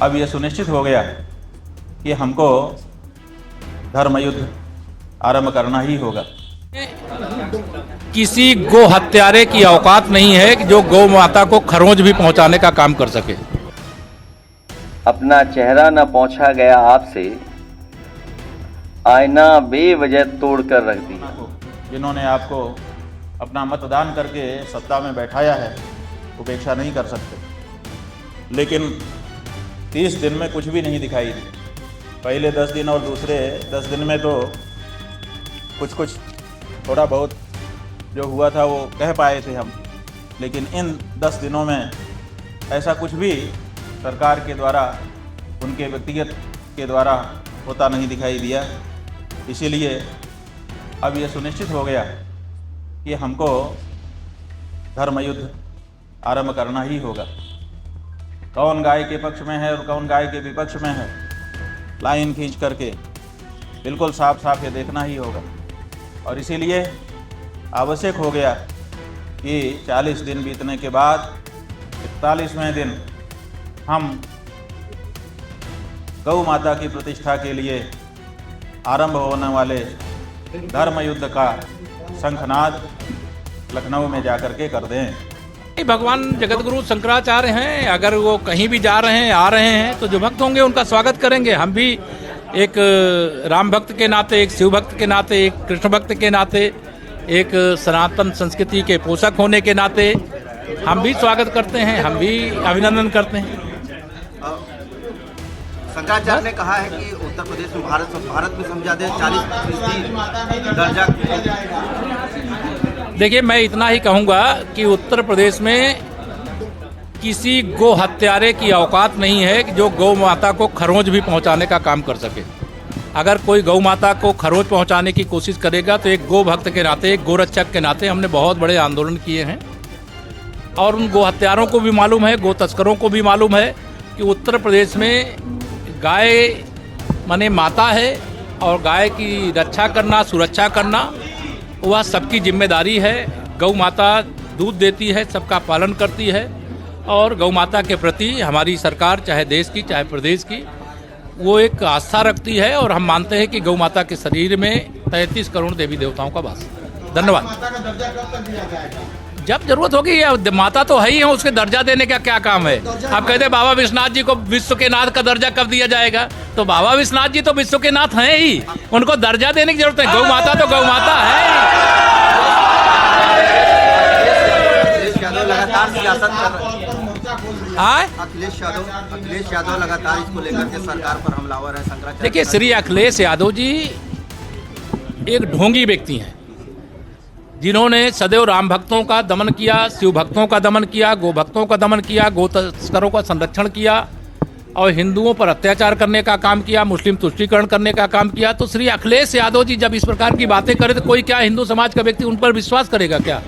अब यह सुनिश्चित हो गया कि हमको धर्म युद्ध आरंभ करना ही होगा। किसी गो हत्यारे की औकात नहीं है कि जो गौ माता को खरोंच भी पहुंचाने का काम कर सके। अपना चेहरा न पहुंचा गया आपसे, आईना बेवजह तोड़ कर रख दिया। जिन्होंने आपको अपना मतदान करके सत्ता में बैठाया है, उपेक्षा नहीं कर सकते। लेकिन 30 दिन में कुछ भी नहीं दिखाई दी। पहले 10 दिन और दूसरे 10 दिन में तो कुछ थोड़ा बहुत जो हुआ था वो कह पाए थे हम, लेकिन इन 10 दिनों में ऐसा कुछ भी सरकार के द्वारा, उनके व्यक्तिगत के द्वारा होता नहीं दिखाई दिया। इसीलिए अब यह सुनिश्चित हो गया कि हमको धर्म युद्ध आरंभ करना ही होगा। कौन गाय के पक्ष में है और कौन गाय के विपक्ष में है, लाइन खींच करके बिल्कुल साफ साफ ये देखना ही होगा। और इसीलिए आवश्यक हो गया कि 40 दिन बीतने के बाद 41वें दिन हम गौ माता की प्रतिष्ठा के लिए आरंभ होने वाले धर्म युद्ध का शंखनाद लखनऊ में जाकर के कर दें। भगवान जगतगुरु शंकराचार्य हैं, अगर वो कहीं भी जा रहे हैं आ रहे हैं तो जो भक्त होंगे उनका स्वागत करेंगे। हम भी एक राम भक्त के नाते, एक शिव भक्त के नाते, एक कृष्ण भक्त के नाते, एक सनातन संस्कृति के पोषक होने के नाते हम भी स्वागत करते हैं, हम भी अभिनंदन करते हैं। शंकराचार्य ने कहा है कि उत्तर प्रदेश में भारत में समझा दे 40% दर्जा। देखिए, मैं इतना ही कहूँगा कि उत्तर प्रदेश में किसी गो हत्यारे की औकात नहीं है कि जो गौ माता को खरोंच भी पहुंचाने का काम कर सके। अगर कोई गौ माता को खरोंच पहुंचाने की कोशिश करेगा तो एक गो भक्त के नाते, एक गोरक्षक के नाते हमने बहुत बड़े आंदोलन किए हैं। और उन गो हत्यारों को भी मालूम है, गो तस्करों को भी मालूम है कि उत्तर प्रदेश में गाय माने माता है और गाय की रक्षा करना, सुरक्षा करना वह सबकी जिम्मेदारी है। गौ माता दूध देती है, सबका पालन करती है और गौ माता के प्रति हमारी सरकार, चाहे देश की चाहे प्रदेश की, वो एक आस्था रखती है। और हम मानते हैं कि गौ माता के शरीर में 33 करोड़ देवी देवताओं का वास है। धन्यवाद। जब जरूरत होगी, माता तो है ही है, उसके दर्जा देने का क्या काम है। आप कहते हैं बाबा विश्वनाथ जी को विश्व के नाथ का दर्जा कब दिया जाएगा, तो बाबा विश्वनाथ जी तो विश्व के नाथ हैं ही, उनको दर्जा देने की जरूरत है। गौ माता तो गौ माता है। लगातार सियासत कर रहे हैं। अखिलेश यादव लगातार इसको लेकर के सरकार पर हमलावर है। शंकराचार्य, देखिए, श्री अखिलेश यादव जी एक ढोंगी व्यक्ति हैं जिन्होंने सदैव राम भक्तों का दमन किया, शिव भक्तों का दमन किया, गो भक्तों का दमन किया, गो तस्करों का संरक्षण किया और हिंदुओं पर अत्याचार करने का काम किया, मुस्लिम तुष्टीकरण करने का काम किया। तो श्री अखिलेश यादव जी जब इस प्रकार की बातें करें तो कोई क्या हिंदू समाज का व्यक्ति उन पर विश्वास करेगा क्या?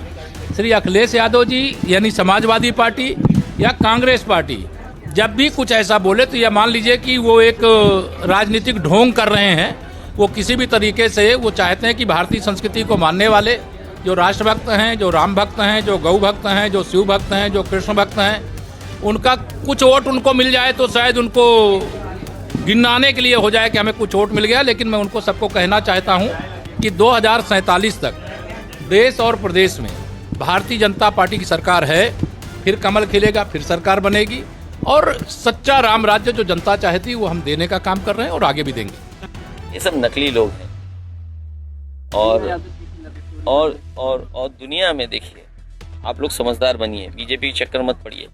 श्री अखिलेश यादव जी यानी समाजवादी पार्टी या कांग्रेस पार्टी जब भी कुछ ऐसा बोले तो यह मान लीजिए कि वो एक राजनीतिक ढोंग कर रहे हैं। वो किसी भी तरीके से वो चाहते हैं कि भारतीय संस्कृति को मानने वाले जो राष्ट्रभक्त हैं, जो राम भक्त हैं, जो गौ भक्त हैं, जो शिव भक्त हैं, जो कृष्ण भक्त हैं, उनका कुछ वोट उनको मिल जाए तो शायद उनको गिनाने के लिए हो जाए कि हमें कुछ वोट मिल गया। लेकिन मैं उनको सबको कहना चाहता हूं कि 2047 तक देश और प्रदेश में भारतीय जनता पार्टी की सरकार है, फिर कमल खिलेगा, फिर सरकार बनेगी और सच्चा राम राज्य जो जनता चाहती है वो हम देने का काम कर रहे हैं और आगे भी देंगे। ये सब नकली लोग हैं और दुनिया में देखिए, आप लोग समझदार बनिए, बीजेपी के चक्कर मत पड़िए।